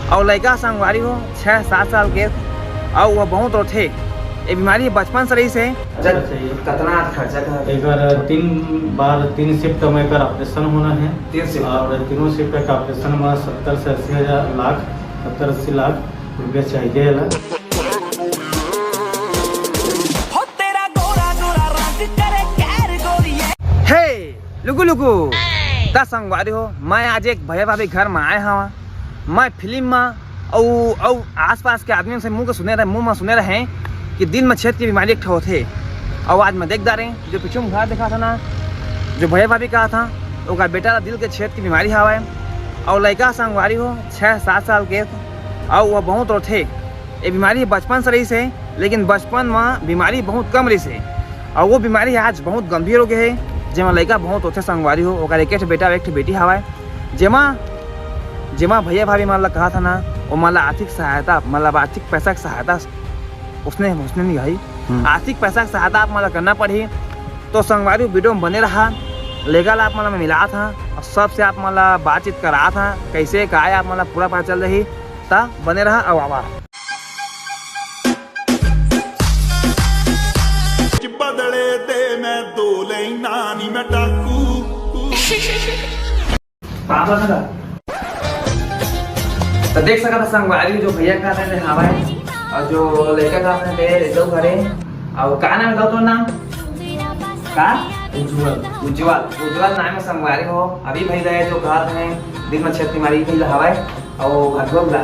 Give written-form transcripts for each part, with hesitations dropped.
एक बार 3 शिफ्ट में एक ऑपरेशन होना है 3 शिफ्ट और तीनों शिफ्ट का ऑपरेशन में 70 से 80 हजार लाख 70-80 लाख रुपये चाहिए। हे लुकु लुकु ता संगवारी हो मैं आज एक भैया भाभी घर में आए हवा। मैं फिल्म में और आसपास के आदमियों से मुंह में सुने रहे कि दिल में छेद की बीमारी एक होते। और आज मैं देख दा रहे जो पीछे घर देखा था ना, जो भैया भाभी कहा था उसका बेटा दिल के छेद की बीमारी हवा है और लड़का संगवारी हो 6-7 साल के और वह बहुत और थे। ये बीमारी बचपन से रही से, लेकिन बचपन में बीमारी बहुत कम रही से और वो बीमारी आज बहुत गंभीर हो गई है। जेमा लड़का बहुत होते संगवारी हो ओकर एक बेटा एक बेटी हवा है। जेमा भैया भाभी मतलब कहा था ना वो मतलब आर्थिक सहायता मतलब आर्थिक पैसा की सहायता उसने नहीं भाई आर्थिक पैसा की सहायता आप मतलब करना पड़ी। तो संगवारी वीडियो में बने रहा, लेगल आप मतलब मिला था और सबसे आप मतलब बातचीत करा था कैसे का आप मतलब पूरा पता चल रही था। बने रहा और आवा बदले दे मैं दो लेना नी मैं डाकू तो देख सका था संगवारी जो भैया का रहे हवा है और जो लड़का का रहे दो घरे। और का नाम बताओ तो नाम का उज्जवल नाम है संगवारी हो। अभी भाई रहे जो घर में दिन में छेद बीमारी भी हवा है और घर बुला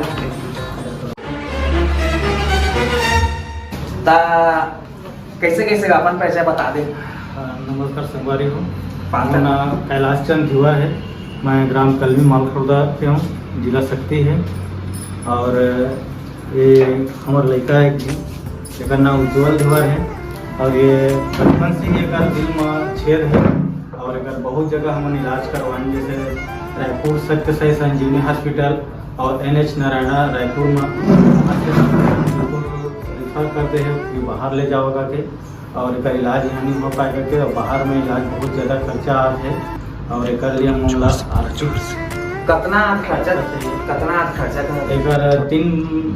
ता कैसे अपन पैसा बता दे। नमस्कार संगवारी हो, मेरा नाम कैलाश चंद धुआ है। मैं ग्राम कलमी मालखुर्दा से हूँ, जिला शक्ति है। और ये हमारे लड़का है एक नाम उज्जवल धुआ है और ये बचपन से ही एक दिल में छेद है और एक बहुत जगह हम इलाज करवाएं, जैसे रायपुर सत्य साई संजीवनी हॉस्पिटल और NH नारायणा रायपुर में रेफर करते हैं कि बाहर ले जाओगा के और एक इलाज यहाँ नहीं हो पाएगा के और बाहर में इलाज बहुत ज़्यादा खर्चा आता है और एक लिए मामला आर्थिक कितना खर्चा एक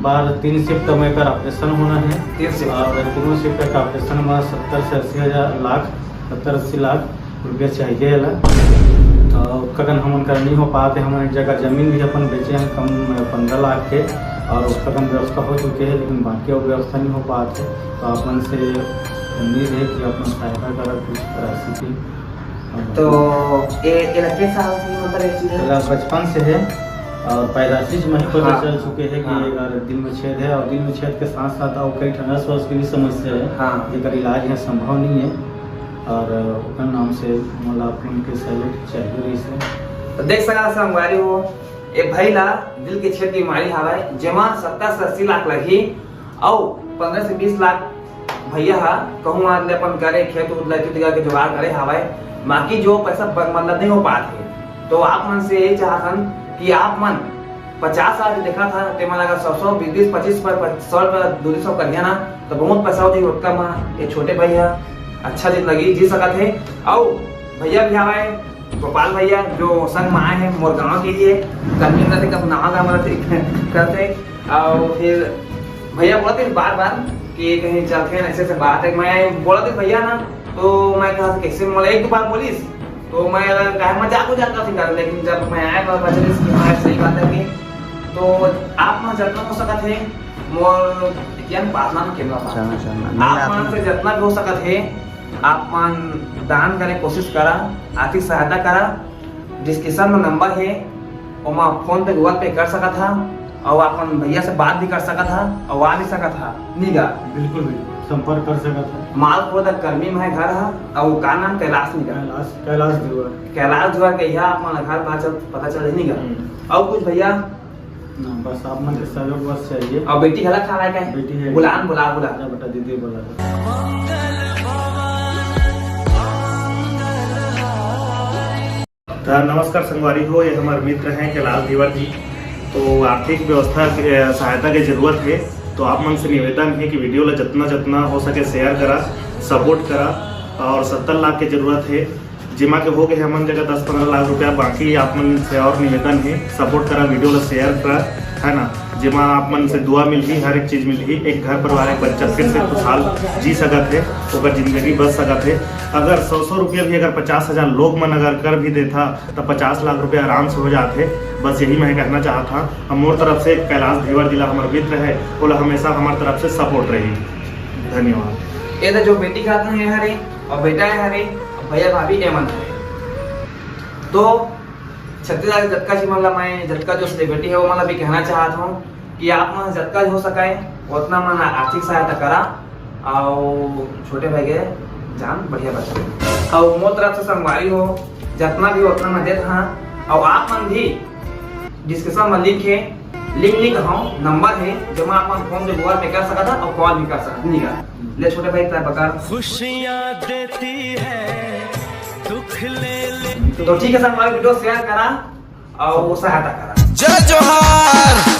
बार 3 शिफ्ट में एक ऑपरेशन होना है 3 शिफ्ट और तीनों शिफ्ट का ऑपरेशन में 70 से 80 हजार लाख 70-80 लाख रुपये चाहिए। तो कगन हम कर नहीं हो पाते, हमारे जगह ज़मीन भी अपन बेचे हैं कम 15 लाख के और उसका कम व्यवस्था हो चुकी है, लेकिन बाकी और व्यवस्था नहीं हो पाते। तो अपन से उम्मीद है कि अपन सहायता करा कुछ राशि की। तो ये साल से मतलब बचपन से है और पैदाइश में ही पता चल चुके हैं कि अगर दिल में छेद है और दिल में छेद के साथ साथ और कई नस वस की भी समस्या है जिसका इलाज यहाँ संभव नहीं है और उसका नाम से मतलब उनके सहयोग चाहिए रही से। तो देख सका संगवारी हो ये भैला दिल के छेद की बीमारी हवा है जमा 70 से 80 लाख लगी और 15 से 20 लाख भैया कहूँ आज अपन करे खेत उत के जुगाड़ करे हवा है। बाकी जो पैसा मतलब नहीं हो पाते तो आप मन से यही चाहतन कि आप मन 50 साल से देखा था ते मन अगर 100 20 25 पर 100 पर 200 कर दिया ना तो बहुत पैसा हो जाएगा। उत्तम ये छोटे भैया अच्छा जिंदगी जी सकत है। और भैया भी हवा है गोपाल भैया जो संग में आए हैं मोर गाँव के लिए कर्मी करते कब नवा गाँव करते और फिर भैया बोलते बार कि कहीं चलते हैं ऐसे बात है। मैं बोला था भैया ना तो मैं कहा कैसे बोला एक बार बोलिस तो मैं कहा मजाक कर, लेकिन जब मैं आया तो बचलिस कि मैं सही बात है तो आप मन जितना हो सकत है मोर ज्ञान प्रार्थना में केंद्र आप मन से जितना भी हो सकत है आप मन दान करे कोशिश करा, आर्थिक सहायता करा। डिस्क्रिप्शन में नंबर है और मैं फोन पे गूगल पे कर सका था और अपन भैया से बात भी कर सका था और आ भी सका था निगा बिल्कुल संपर्क कर सका था। मालखुर्दा कर्मी में घर है और का नाम कैलाश धुआ के यहाँ आप घर पता चल नहीं और कुछ भैया बस आप मन सहयोग बस चाहिए। और बेटी हला खा रहा है बेटी है बुला बेटा दीदी बोला। नमस्कार संगवारी हो, ये हमारे मित्र हैं कैलाश धीवर जी। तो आर्थिक व्यवस्था सहायता की जरूरत है तो आप मन से निवेदन है कि वीडियो ला जितना हो सके शेयर करा, सपोर्ट करा। और 70 लाख की जरूरत है जिमा के हो गए हमन जगह 10-15 लाख रुपया बाकी आप मन से और निवेदन है सपोर्ट करा, वीडियो ला शेयर करा। है ना, जिमा आप मन से दुआ मिलही, हर एक चीज मिलही, एक घर परिवार एक बच्चा फिर से खुशहाल जी सकत है, ओकर जिंदगी बच सकत है। अगर 100 रुपया भी अगर 50,000 लोग मन अगर कर भी देता तो 50 लाख रुपया आराम से हो जाते। बस यही मैं कहना चाहता। हम मोर तरफ से कैलाश धीवर जिला हमारा मित्र है, बोला हमेशा हमारे तरफ से सपोर्ट रही। धन्यवाद। ये तो जो बेटी का है हरे और बेटा है हरे और भैया भाभी एमन है। तो छत्तीसगढ़ के जतका जी मतलब मैं जतका जो सेलिब्रिटी है वो मतलब भी कहना चाहता हूँ कि आप मन जतका हो सके उतना मन आर्थिक सहायता करा और छोटे भाई के जान बढ़िया बचा और मोर तरफ से संगवारी हो जितना भी हो उतना मैं देता हाँ। और आप मन भी डिस्क्रिप्शन में लिंक हाँ नंबर है जो मैं आप फोन पे गूगल पे कर सकता था और कॉल भी कर सकता नहीं का ले छोटे भाई का बकार खुशियाँ देती है दुख ले तो ठीक है सर हमारी वीडियो शेयर करा और सहायता करा। जय जोहार।